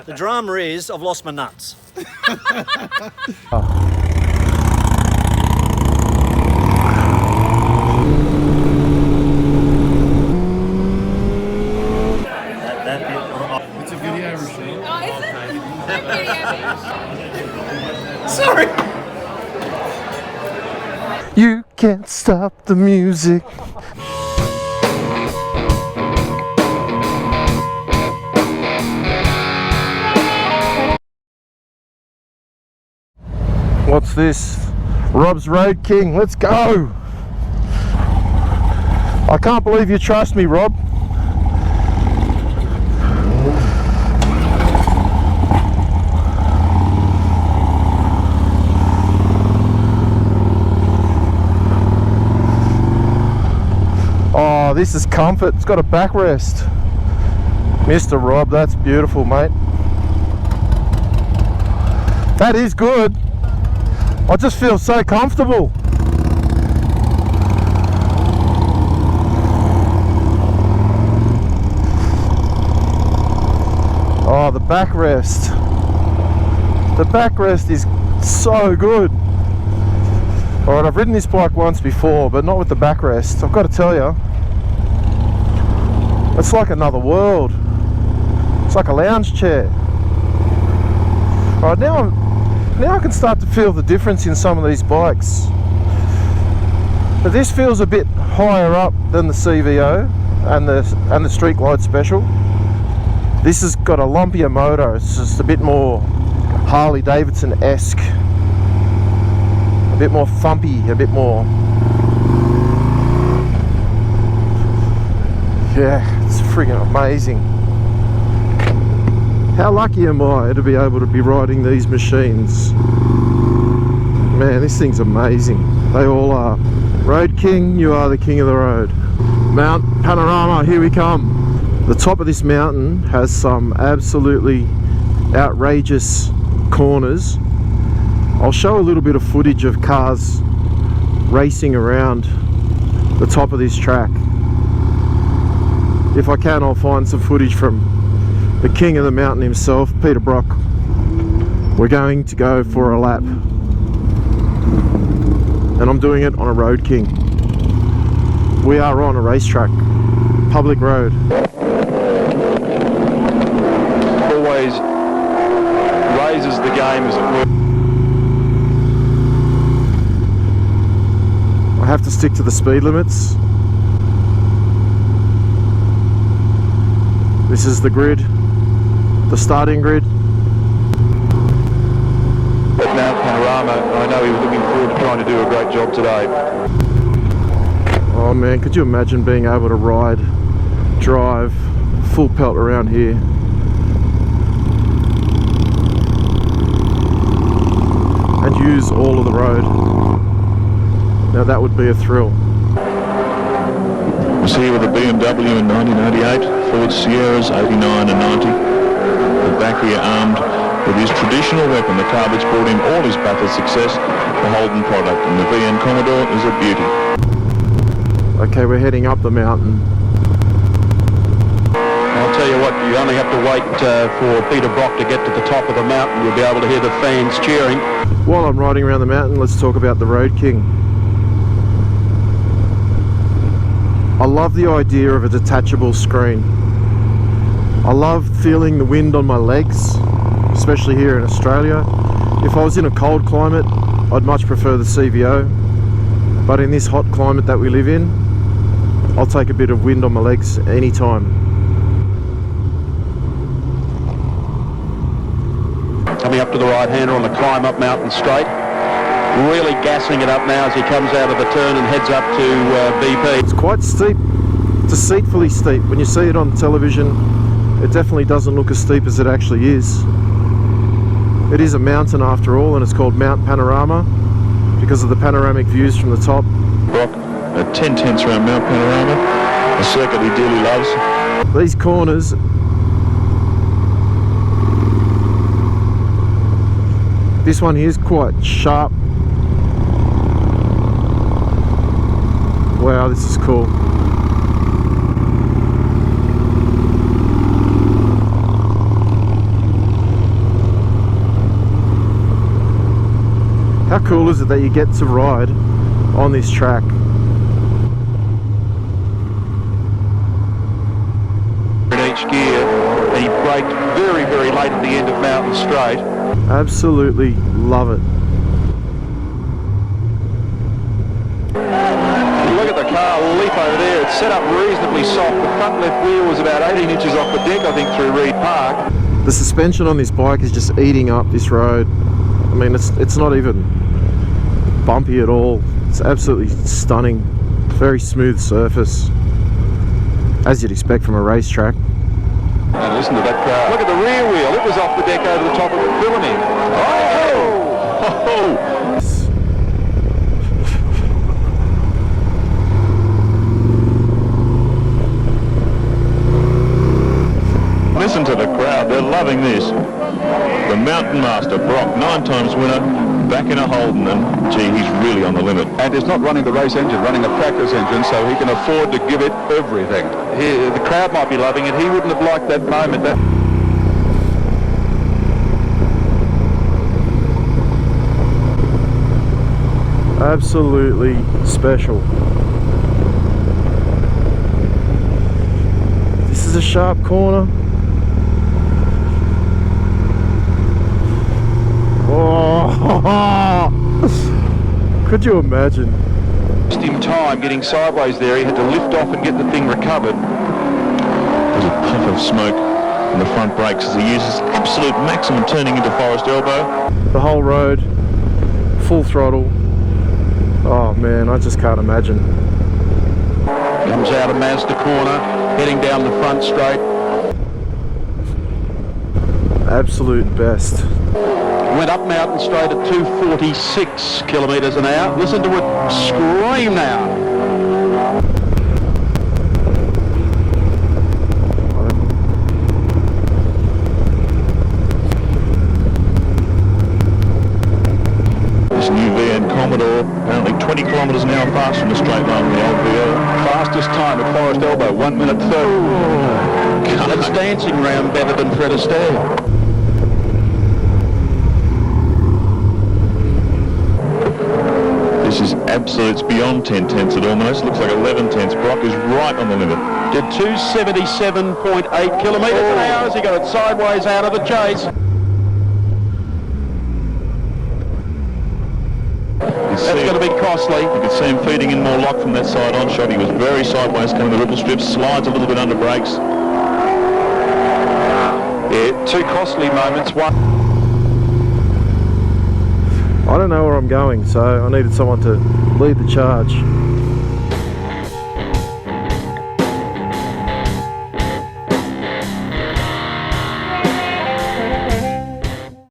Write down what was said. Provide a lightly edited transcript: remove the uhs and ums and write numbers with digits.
The drama is I've lost my nuts. It's a video machine. Oh, is it? Video. Sorry. You can't stop the music. What's this? Rob's Road King, let's go! I can't believe you trust me, Rob. Oh, this is comfort. It's got a backrest. Mr. Rob, that's beautiful, mate. That is good. I just feel so comfortable. Oh, the backrest. The backrest is so good. Alright, I've ridden this bike once before, but not with the backrest. I've got to tell you, it's like another world. It's like a lounge chair. Alright, now I can start to feel the difference in some of these bikes. But this feels a bit higher up than the CVO and the Street Glide Special. This has got a lumpier motor. It's just a bit more Harley Davidson-esque. A bit more thumpy, a bit more... Yeah, it's friggin' amazing. How lucky am I to be able to be riding these machines? Man, this thing's amazing. They all are. Road King, you are the king of the road. Mount Panorama, here we come. The top of this mountain has some absolutely outrageous corners. I'll show a little bit of footage of cars racing around the top of this track. If I can, I'll find some footage from the king of the mountain himself, Peter Brock. We're going to go for a lap. And I'm doing it on a Road King. We are on a racetrack, public road. Always raises the game as it were. I have to stick to the speed limits. This is the grid, the starting grid. At Mount Panorama, I know he was looking forward to trying to do a great job today. Oh man, could you imagine being able to drive full pelt around here? And use all of the road. Now that would be a thrill. Was here with a BMW in 1988, Ford Sierras 89 and 90. The back here armed with his traditional weapon, the car that's brought him all his Bathurst success, the Holden product, and the Holden Commodore is a beauty. Okay, we're heading up the mountain. I'll tell you what, you only have to wait for Peter Brock to get to the top of the mountain. You'll be able to hear the fans cheering. While I'm riding around the mountain, let's talk about the Road King. I love the idea of a detachable screen. I love feeling the wind on my legs, especially here in Australia. If I was in a cold climate, I'd much prefer the CVO. But in this hot climate that we live in, I'll take a bit of wind on my legs anytime. Coming up to the right-hander on the climb up Mountain Straight. Really gassing it up now as he comes out of the turn and heads up to BP. It's quite steep, deceitfully steep. When you see it on television, it definitely doesn't look as steep as it actually is. It is a mountain after all, and it's called Mount Panorama because of the panoramic views from the top. Brock at 10 tenths around Mount Panorama, a circuit he dearly loves. These corners, this one here is quite sharp. Wow, this is cool. cool is it that you get to ride on this track? In each gear, and he braked very, very late at the end of Mountain Straight. Absolutely love it. Look at the car leap over there. It's set up reasonably soft. The front left wheel was about 18 inches off the deck, I think, through Reed Park. The suspension on this bike is just eating up this road. I mean, it's not even bumpy at all. It's absolutely stunning. Very smooth surface, as you'd expect from a racetrack. And listen to that car. Look at the rear wheel. It was off the deck over the top of the filament. Oh! Listen to the crowd, they're loving this. The Mountain Master, Brock, 9 times winner, back in a Holden, and gee, he's really on the limit. And he's not running the race engine, running a practice engine, so he can afford to give it everything. The crowd might be loving it. He wouldn't have liked that moment. Absolutely special. This is a sharp corner. Oh, could you imagine? Just in time getting sideways there, he had to lift off and get the thing recovered. There's a puff of smoke in the front brakes as he uses absolute maximum turning into Forest Elbow. The whole road, full throttle. Oh man, I just can't imagine. Comes out of Mazda corner, heading down the front straight. Absolute best. Went up Mountain Straight at 246 kilometres an hour. Listen to it scream now. This new VN Commodore, apparently 20 kilometres an hour faster in the straight line than the old VL. Fastest time at Forest Elbow, 1 minute 30. That's dancing round better than Fred Astaire. This is absolute, it's beyond 10 tenths at almost, looks like 11 tenths. Brock is right on the limit. Did 277.8 kilometres an hour as he got it sideways out of the chase. That's going to be costly. You could see him feeding in more lock from that side on shot. He was very sideways coming the ripple strips, slides a little bit under brakes. Yeah, 2 costly moments. One. I don't know where I'm going, so I needed someone to lead the charge.